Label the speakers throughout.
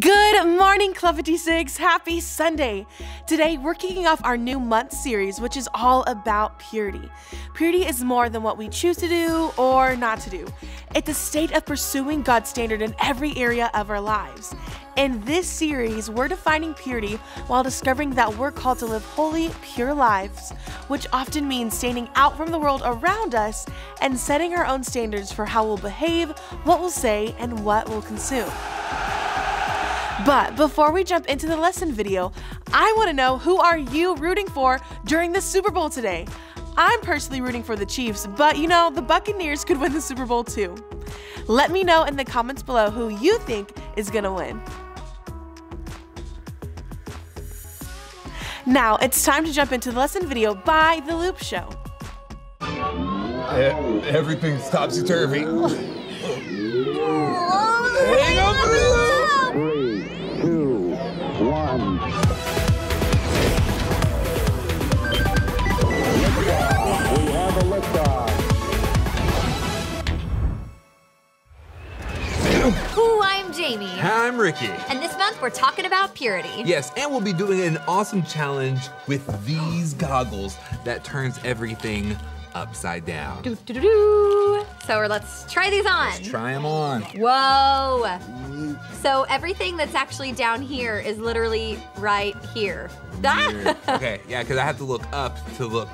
Speaker 1: Good morning, Club56. Happy Sunday. Today, we're kicking off our new month series, which is all about purity. Purity is more than what we choose to do or not to do. It's a state of pursuing God's standard in every area of our lives. In this series, we're defining purity while discovering that we're called to live holy, pure lives, which often means standing out from the world around us and setting our own standards for how we'll behave, what we'll say, and what we'll consume. But before we jump into the lesson video, I want to know, who are you rooting for during the Super Bowl today? I'm personally rooting for the Chiefs, but you know, the Buccaneers could win the Super Bowl too. Let me know in the comments below who you think is gonna win. Now, it's time to jump into the lesson video by The Loop Show.
Speaker 2: Everything's topsy-turvy. Hang on, 3, 2, 1. Liftoff. We have a liftoff.
Speaker 3: I'm Jamie.
Speaker 4: Hi, I'm Ricky.
Speaker 3: And this month we're talking about purity.
Speaker 4: Yes, and we'll be doing an awesome challenge with these goggles that turns everything upside down.
Speaker 3: So let's try these on.
Speaker 4: Let's try them on.
Speaker 3: Whoa. So everything that's actually down here is literally right here.
Speaker 4: Okay, yeah, because I have to look up to look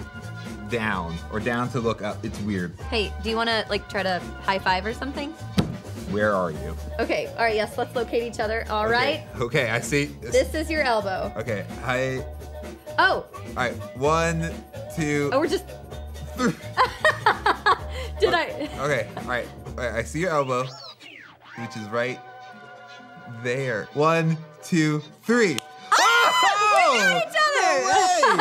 Speaker 4: down, or down to look up. It's weird.
Speaker 3: Hey, do you want to try to high five or something?
Speaker 4: Where are you?
Speaker 3: Okay, all right, yes, let's locate each other. All right.
Speaker 4: Okay, I see.
Speaker 3: This is your elbow.
Speaker 4: Okay, hi.
Speaker 3: Oh.
Speaker 4: All right, 1, 2.
Speaker 3: Oh, we're just. Did I?
Speaker 4: Okay, all right, I see your elbow, which is right there. 1, 2, 3.
Speaker 3: Oh! We got each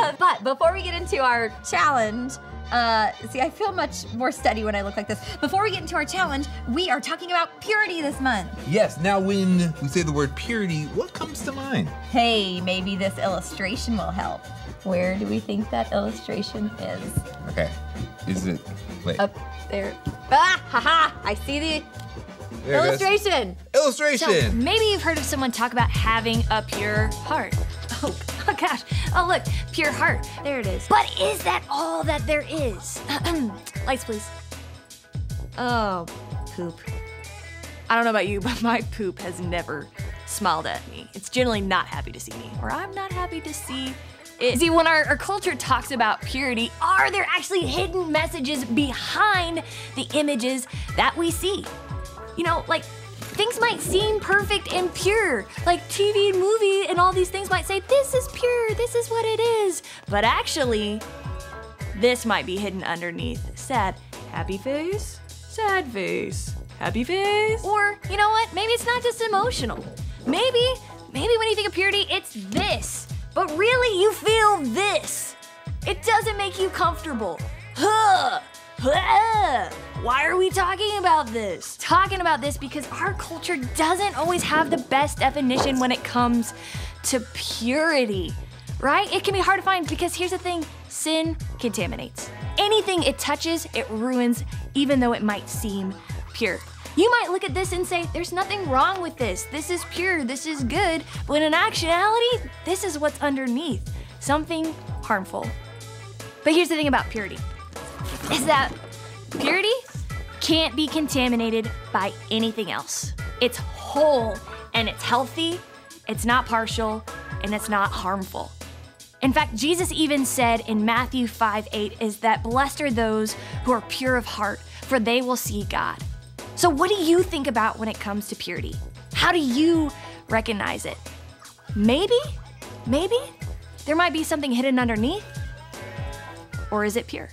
Speaker 3: other! But before we get into our challenge, see, I feel much more steady when I look like this. Before we get into our challenge, we are talking about purity this month.
Speaker 4: Yes, now when we say the word purity, what comes to mind?
Speaker 3: Hey, maybe this illustration will help. Where do we think that illustration is?
Speaker 4: Okay, is it, wait.
Speaker 3: Up there. Ah, haha, I see the
Speaker 4: there
Speaker 3: illustration.
Speaker 4: Illustration.
Speaker 5: So maybe you've heard of someone talk about having a pure heart. Oh gosh, oh look, pure heart, there it is. But is that all that there is? Lights please. Oh, poop. I don't know about you, but my poop has never smiled at me. It's generally not happy to see me, or I'm not happy to see it. See, when our culture talks about purity, are there actually hidden messages behind the images that we see? You know, like, things might seem perfect and pure, like TV and movie and all these things might say, this is pure, this is what it is. But actually, this might be hidden underneath sad, happy face, sad face, happy face. Or, you know what, maybe it's not just emotional. Maybe when you think of purity, it's this. But really, you feel this. It doesn't make you comfortable. Huh. Why are we talking about this? Talking about this because our culture doesn't always have the best definition when it comes to purity, right? It can be hard to find because here's the thing, sin contaminates. Anything it touches, it ruins, even though it might seem pure. You might look at this and say, there's nothing wrong with this. This is pure, this is good. But in actuality, this is what's underneath, something harmful. But here's the thing about purity, is that purity can't be contaminated by anything else. It's whole and it's healthy, it's not partial, and it's not harmful. In fact, Jesus even said in Matthew 5:8 is that blessed are those who are pure of heart, for they will see God. So what do you think about when it comes to purity? How do you recognize it? Maybe there might be something hidden underneath, or is it pure?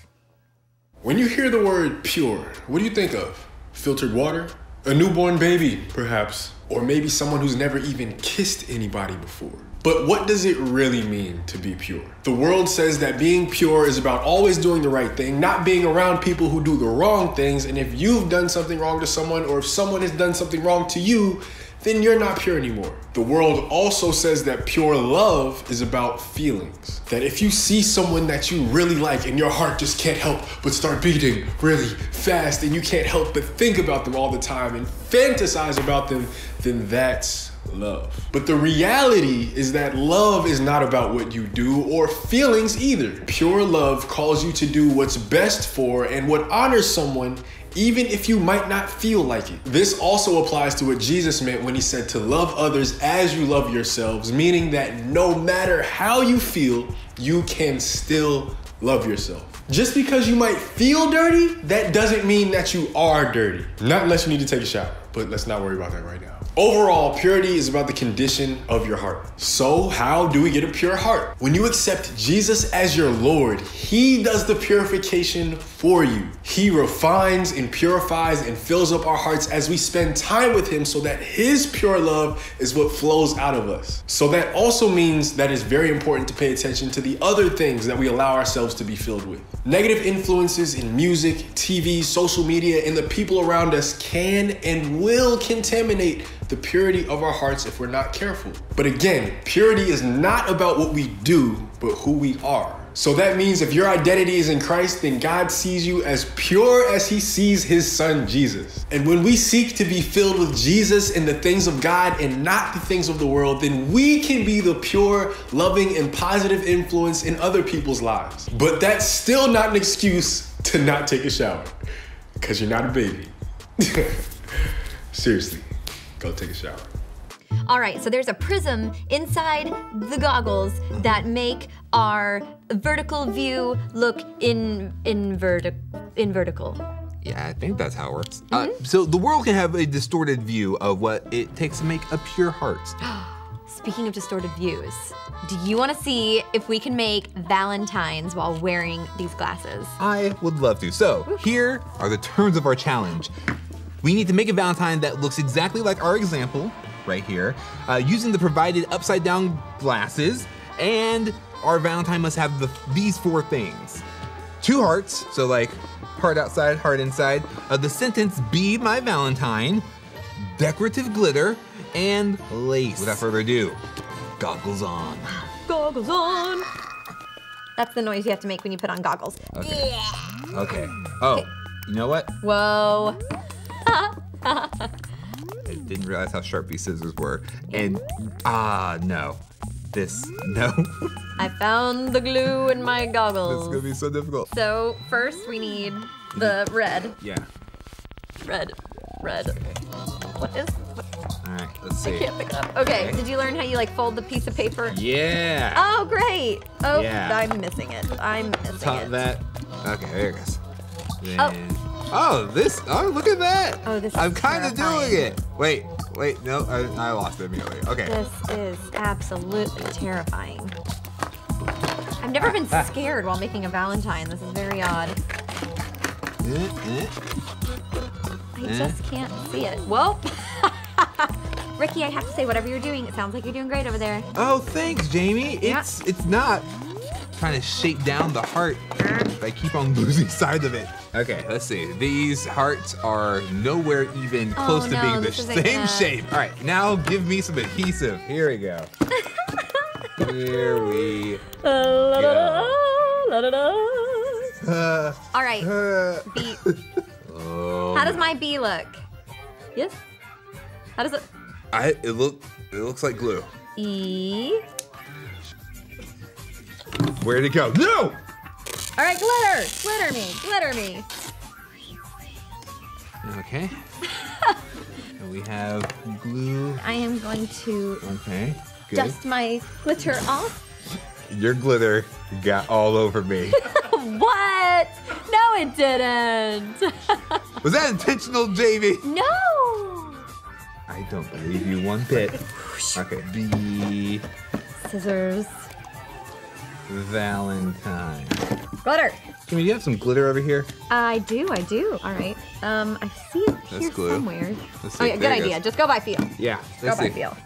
Speaker 6: When you hear the word pure, what do you think of? Filtered water? A newborn baby, perhaps? Or maybe someone who's never even kissed anybody before. But what does it really mean to be pure? The world says that being pure is about always doing the right thing, not being around people who do the wrong things, and if you've done something wrong to someone, or if someone has done something wrong to you, then you're not pure anymore. The world also says that pure love is about feelings. That if you see someone that you really like and your heart just can't help but start beating really fast and you can't help but think about them all the time and fantasize about them, then that's love. But the reality is that love is not about what you do or feelings either. Pure love calls you to do what's best for and what honors someone, even if you might not feel like it. This also applies to what Jesus meant when he said to love others as you love yourselves, meaning that no matter how you feel, you can still love yourself. Just because you might feel dirty, that doesn't mean that you are dirty. Not unless you need to take a shower, but let's not worry about that right now. Overall, purity is about the condition of your heart. So how do we get a pure heart? When you accept Jesus as your Lord, he does the purification for you. He refines and purifies and fills up our hearts as we spend time with him so that his pure love is what flows out of us. So that also means that it's very important to pay attention to the other things that we allow ourselves to be filled with. Negative influences in music, TV, social media, and the people around us can and will contaminate the purity of our hearts if we're not careful. But again, purity is not about what we do, but who we are. So that means if your identity is in Christ, then God sees you as pure as he sees his son, Jesus. And when we seek to be filled with Jesus and the things of God and not the things of the world, then we can be the pure, loving, and positive influence in other people's lives. But that's still not an excuse to not take a shower, because you're not a baby. Seriously, go take a shower.
Speaker 3: All right, so there's a prism inside the goggles that make our vertical view look vertical.
Speaker 4: Yeah, I think that's how it works. So the world can have a distorted view of what it takes to make a pure heart.
Speaker 3: Speaking of distorted views, do you want to see if we can make Valentines while wearing these glasses?
Speaker 4: I would love to. So here are the terms of our challenge. We need to make a Valentine that looks exactly like our example right here, using the provided upside down glasses, and our Valentine must have these 4 things. 2 hearts, so like heart outside, heart inside, the sentence, "Be my Valentine," decorative glitter, and lace. Without further ado, goggles on.
Speaker 3: Goggles on. That's the noise you have to make when you put on goggles.
Speaker 4: Okay.
Speaker 3: Yeah.
Speaker 4: Okay. Oh, you know what?
Speaker 3: Whoa.
Speaker 4: I didn't realize how sharp these scissors were. And, no. No.
Speaker 3: I found the glue in my goggles.
Speaker 4: This is gonna be so difficult.
Speaker 3: So first we need the red.
Speaker 4: Yeah.
Speaker 3: Red. What is?
Speaker 4: All right, let's see.
Speaker 3: I can't pick it up. Okay, did you learn how you like fold the piece of paper?
Speaker 4: Yeah.
Speaker 3: Oh, great. Oh,
Speaker 4: Yeah.
Speaker 3: I'm missing it.
Speaker 4: Top of that. Okay, there it goes. Then,
Speaker 3: Oh,
Speaker 4: look at that.
Speaker 3: Oh, this is
Speaker 4: I'm kind of
Speaker 3: terrifying.
Speaker 4: doing it. Wait, no, I lost it immediately. Okay.
Speaker 3: This is absolutely terrifying. I've never been scared while making a Valentine. This is very odd. I just can't see it. Well, Ricky, I have to say, whatever you're doing, it sounds like you're doing great over there.
Speaker 4: Oh, thanks, Jamie. It's not trying to shape down the heart. I keep on losing sight of it. Okay, let's see. These hearts are nowhere even close to being the same shape. All right, now give me some adhesive. Here we go. Here we go.
Speaker 3: All right, B. How does my B look? Yes? How does it?
Speaker 4: It looks like glue.
Speaker 3: E.
Speaker 4: Where'd it go? No!
Speaker 3: All right, glitter. Glitter me.
Speaker 4: Okay. And we have glue.
Speaker 3: I am going to
Speaker 4: Okay, good.
Speaker 3: dust my glitter off.
Speaker 4: Your glitter got all over me.
Speaker 3: What? No, it didn't.
Speaker 4: Was that intentional, Jamie?
Speaker 3: No.
Speaker 4: I don't believe you one bit. Okay, the
Speaker 3: Scissors.
Speaker 4: Valentine.
Speaker 3: Glitter.
Speaker 4: Jimmy, do you have some glitter over here?
Speaker 3: I do. All right. I see it
Speaker 4: That's
Speaker 3: here
Speaker 4: glue.
Speaker 3: somewhere.
Speaker 4: Let's see.
Speaker 3: Oh, yeah, good
Speaker 4: There it
Speaker 3: idea.
Speaker 4: goes.
Speaker 3: Just go by feel.
Speaker 4: Yeah,
Speaker 3: Go
Speaker 4: let's
Speaker 3: by
Speaker 4: see.
Speaker 3: feel.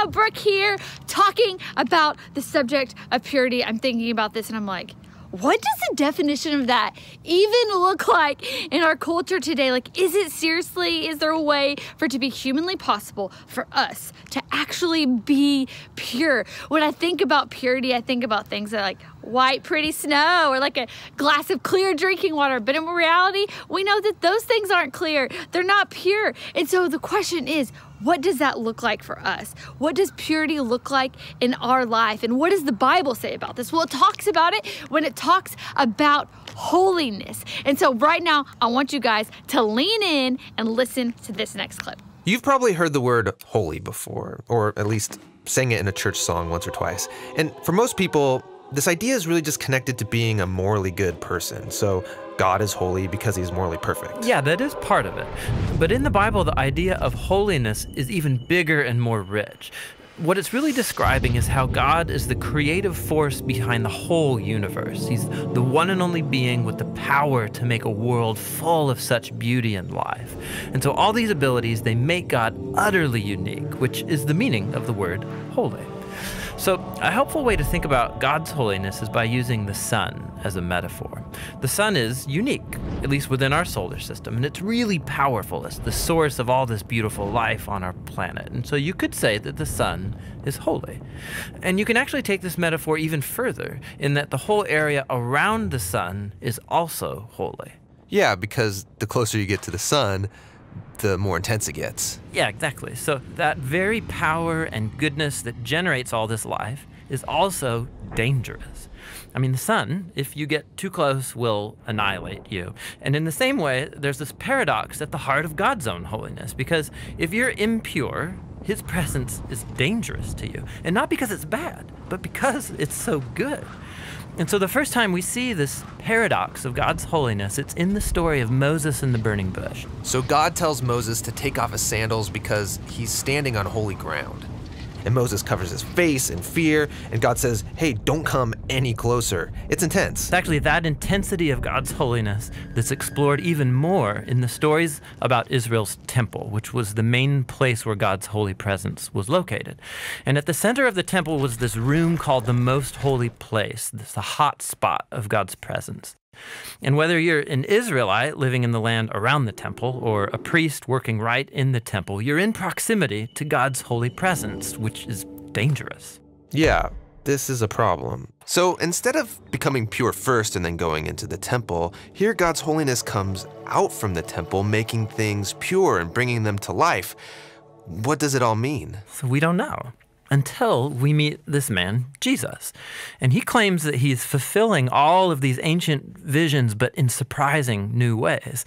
Speaker 7: Brooke here, talking about the subject of purity. I'm thinking about this and I'm like,
Speaker 5: what does the definition of that even look like in our culture today? Like, is there a way for it to be humanly possible for us to actually be pure? When I think about purity, I think about things that are like white, pretty snow, or like a glass of clear drinking water. But in reality, we know that those things aren't clear. They're not pure. And so the question is, what does that look like for us? What does purity look like in our life? And what does the Bible say about this? Well, it talks about it when it talks about holiness. And so right now, I want you guys to lean in and listen to this next clip.
Speaker 7: You've probably heard the word holy before, or at least sang it in a church song once or twice. And for most people, this idea is really just connected to being a morally good person. So God is holy because he's morally perfect.
Speaker 8: Yeah, that is part of it. But in the Bible, the idea of holiness is even bigger and more rich. What it's really describing is how God is the creative force behind the whole universe. He's the one and only being with the power to make a world full of such beauty and life. And so all these abilities, they make God utterly unique, which is the meaning of the word holy. So a helpful way to think about God's holiness is by using the sun as a metaphor. The sun is unique, at least within our solar system, and it's really powerful. It's the source of all this beautiful life on our planet. And so you could say that the sun is holy. And you can actually take this metaphor even further in that the whole area around the sun is also holy.
Speaker 7: Yeah, because the closer you get to the sun, the more intense it gets.
Speaker 8: Yeah, exactly. So that very power and goodness that generates all this life is also dangerous. I mean, the sun, if you get too close, will annihilate you. And in the same way, there's this paradox at the heart of God's own holiness, because if you're impure, his presence is dangerous to you. And not because it's bad, but because it's so good. And so the first time we see this paradox of God's holiness, it's in the story of Moses and the burning bush.
Speaker 7: So God tells Moses to take off his sandals because he's standing on holy ground. And Moses covers his face in fear, and God says, hey, don't come any closer. It's intense.
Speaker 8: It's actually that intensity of God's holiness that's explored even more in the stories about Israel's temple, which was the main place where God's holy presence was located. And at the center of the temple was this room called the Most Holy Place, this the hot spot of God's presence. And whether you're an Israelite living in the land around the temple or a priest working right in the temple, you're in proximity to God's holy presence, which is dangerous.
Speaker 7: Yeah, this is a problem. So instead of becoming pure first and then going into the temple, here God's holiness comes out from the temple, making things pure and bringing them to life. What does it all mean?
Speaker 8: So we don't know. Until we meet this man, Jesus. And he claims that he's fulfilling all of these ancient visions, but in surprising new ways.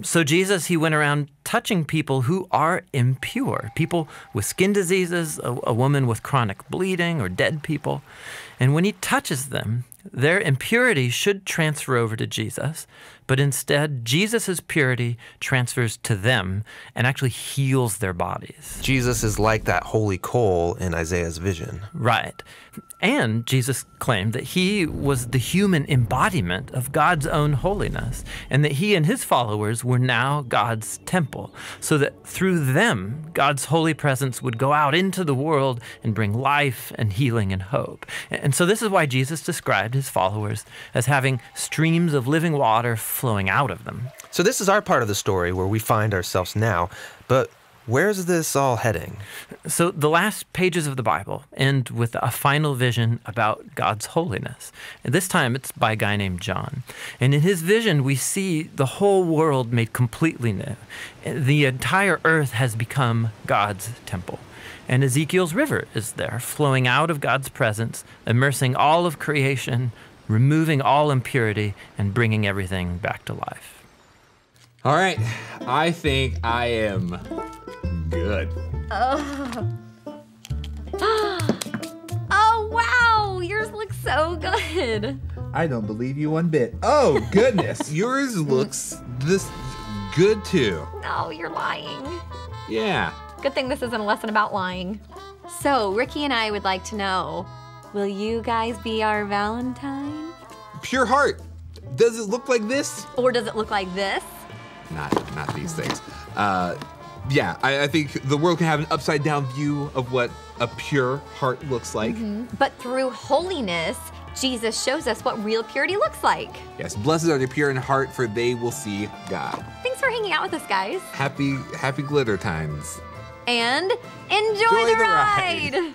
Speaker 8: So Jesus, he went around touching people who are impure, people with skin diseases, a woman with chronic bleeding, or dead people. And when he touches them, their impurity should transfer over to Jesus, but instead, Jesus' purity transfers to them and actually heals their bodies.
Speaker 7: Jesus is like that holy coal in Isaiah's vision.
Speaker 8: Right. And Jesus claimed that he was the human embodiment of God's own holiness, and that he and his followers were now God's temple, so that through them, God's holy presence would go out into the world and bring life and healing and hope. And so this is why Jesus described his followers as having streams of living water flowing out of them.
Speaker 7: So this is our part of the story where we find ourselves now, but where's this all heading?
Speaker 8: So the last pages of the Bible end with a final vision about God's holiness. And this time it's by a guy named John. And in his vision, we see the whole world made completely new. The entire earth has become God's temple. And Ezekiel's river is there, flowing out of God's presence, immersing all of creation, removing all impurity, and bringing everything back to life.
Speaker 4: All right, I think I am good.
Speaker 3: Oh, wow, yours looks so good.
Speaker 9: I don't believe you one bit. Oh, goodness.
Speaker 4: Yours looks this good too.
Speaker 3: No, you're lying.
Speaker 4: Yeah.
Speaker 3: Good thing this isn't a lesson about lying. So, Ricky and I would like to know, will you guys be our Valentine?
Speaker 4: Pure heart. Does it look like this?
Speaker 3: Or does it look like this?
Speaker 4: Not these things. Yeah, I think the world can have an upside down view of what a pure heart looks like.
Speaker 3: But through holiness, Jesus shows us what real purity looks like.
Speaker 4: Yes, blessed are the pure in heart, for they will see God.
Speaker 3: Thanks for hanging out with us, guys.
Speaker 4: Happy glitter times.
Speaker 3: And enjoy the ride.